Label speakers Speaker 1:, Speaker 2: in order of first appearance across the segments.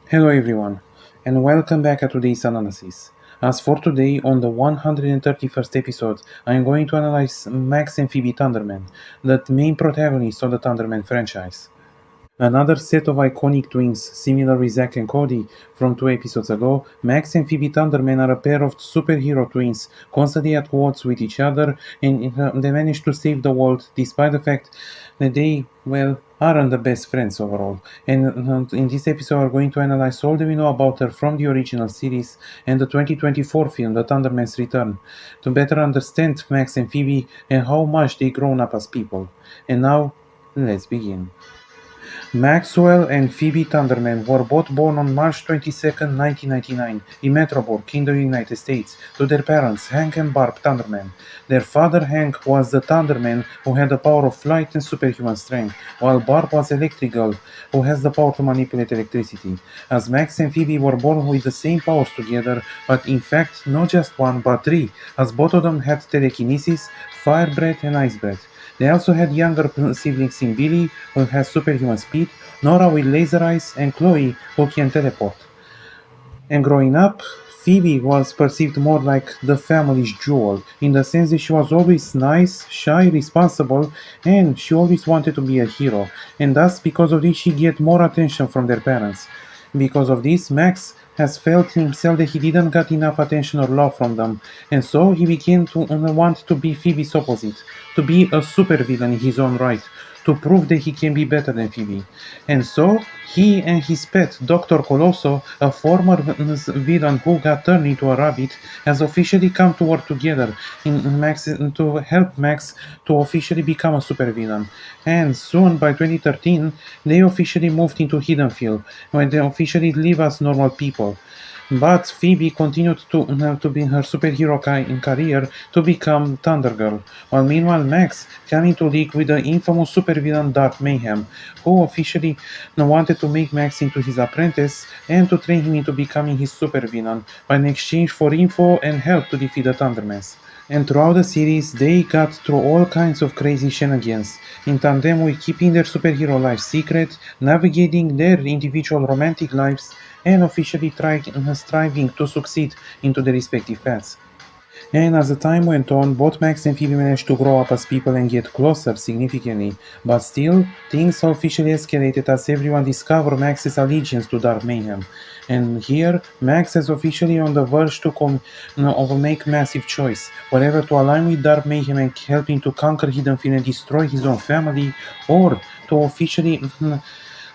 Speaker 1: Hello everyone, and welcome back to today's analysis. As for today, on the 131st episode, I am going to analyze Max and Phoebe Thunderman, the main protagonists of the Thunderman franchise. Another set of iconic twins, similar with Zack and Cody from 2 episodes ago, Max and Phoebe Thunderman are a pair of superhero twins, constantly at odds with each other, and they manage to save the world despite the fact that they, well, aren't the best friends overall. And in this episode, we're going to analyze all that we know about her from the original series and the 2024 film, The Thundermans Return, to better understand Max and Phoebe and how much they've grown up as people. And now, let's begin. Maxwell and Phoebe Thunderman were both born on March 22, 1999, in Metroburg, in the United States, to their parents, Hank and Barb Thunderman. Their father, Hank, was the Thunderman who had the power of flight and superhuman strength, while Barb was Electrical, who has the power to manipulate electricity. As Max and Phoebe were born with the same powers together, but in fact not just one but three, as both of them had telekinesis, fire breath, and ice breath. They also had younger siblings in Billy, who has superhuman speed, Nora with laser eyes, and Chloe, who can teleport. And growing up, Phoebe was perceived more like the family's jewel, in the sense that she was always nice, shy, responsible, and she always wanted to be a hero. And thus, because of this, she get more attention from their parents. Because of this, Max has felt himself that he didn't get enough attention or love from them, and so he began to want to be Phoebe's opposite, to be a supervillain in his own right, to prove that he can be better than Phoebe. And so he and his pet, Dr. Colosso, a former villain who got turned into a rabbit, has officially come to work together to help Max to officially become a supervillain. And soon, by 2013, they officially moved into Hidden Field, where they officially live as normal people. But Phoebe continued to be her superhero career to become Thunder Girl, while meanwhile Max came into league with the infamous supervillain Dark Mayhem, who officially wanted to make Max into his apprentice and to train him into becoming his supervillain by in exchange for info and help to defeat the Thundermans. And throughout the series, they got through all kinds of crazy shenanigans, in tandem with keeping their superhero lives secret, navigating their individual romantic lives, and officially striving to succeed into their respective paths. And as the time went on, both Max and Phoebe managed to grow up as people and get closer significantly, but still, things officially escalated as everyone discovered Max's allegiance to Dark Mayhem. And here, Max is officially on the verge to of make massive choice, whether to align with Dark Mayhem and help him to conquer Hidden Field and destroy his own family, or to officially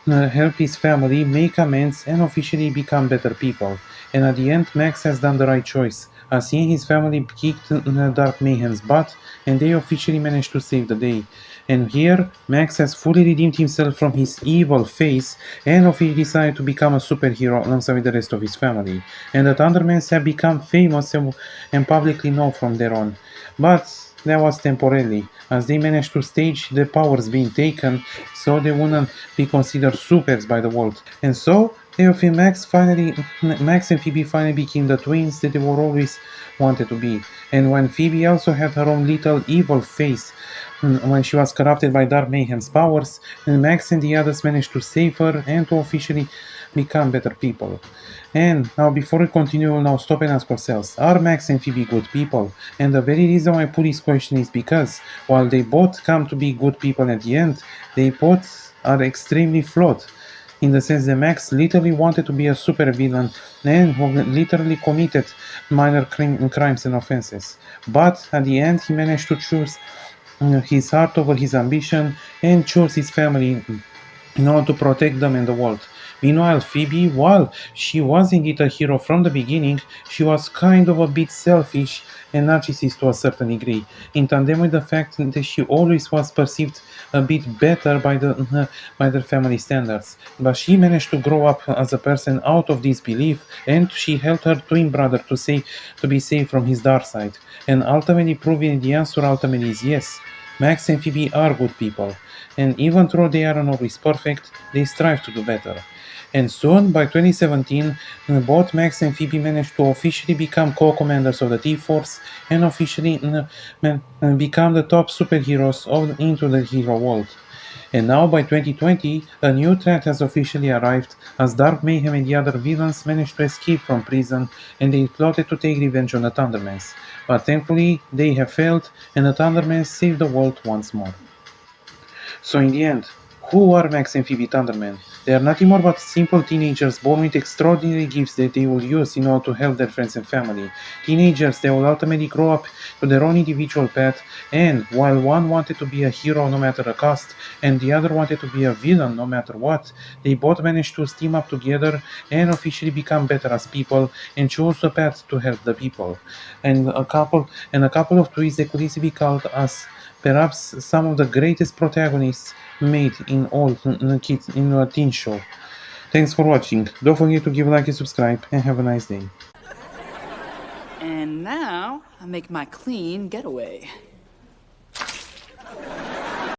Speaker 1: help his family make amends and officially become better people. And at the end, Max has done the right choice, as he and his family kicked Dark Mayhem's butt, and they officially managed to save the day. And here, Max has fully redeemed himself from his evil face and officially decided to become a superhero alongside with the rest of his family. And the Thundermans have become famous and publicly known from there on. But that was temporarily, as they managed to stage the powers being taken so they wouldn't be considered supers by the world. And so, Max and Phoebe finally became the twins that they were always wanted to be. And when Phoebe also had her own little evil face, when she was corrupted by Dark Mayhem's powers, and Max and the others managed to save her and to officially become better people. And now, before we continue, we'll now stop and ask ourselves, are Max and Phoebe good people? And the very reason why I put this question is because, while they both come to be good people at the end, they both are extremely flawed. In the sense that Max literally wanted to be a supervillain and who literally committed minor crimes and offenses. But at the end, he managed to choose his heart over his ambition and chose his family in order to protect them and the world. Meanwhile, Phoebe, while she was indeed a hero from the beginning, she was kind of a bit selfish and narcissist to a certain degree, in tandem with the fact that she always was perceived a bit better by their family standards. But she managed to grow up as a person out of this belief, and she helped her twin brother to be saved from his dark side, and ultimately proving the answer ultimately is yes. Max and Phoebe are good people, and even though they aren't always perfect, they strive to do better. And soon, by 2017, both Max and Phoebe managed to officially become co-commanders of the T-Force and officially become the top superheroes into the hero world. And now by 2020, a new threat has officially arrived as Dark Mayhem and the other villains managed to escape from prison and they plotted to take revenge on the Thundermans. But thankfully, they have failed and the Thundermans saved the world once more. So in the end, who are Max and Phoebe Thunderman? They are nothing more but simple teenagers born with extraordinary gifts that they will use in order to help their friends and family. Teenagers that will ultimately grow up to their own individual path, and while one wanted to be a hero no matter the cost, and the other wanted to be a villain no matter what, they both managed to team up together and officially become better as people and chose the path to help the people. And a couple of twists that could easily be called as perhaps some of the greatest protagonists made in all kids in a teen show. Thanks for watching. Don't forget to give a like and subscribe and have a nice day.
Speaker 2: And now I make my clean getaway.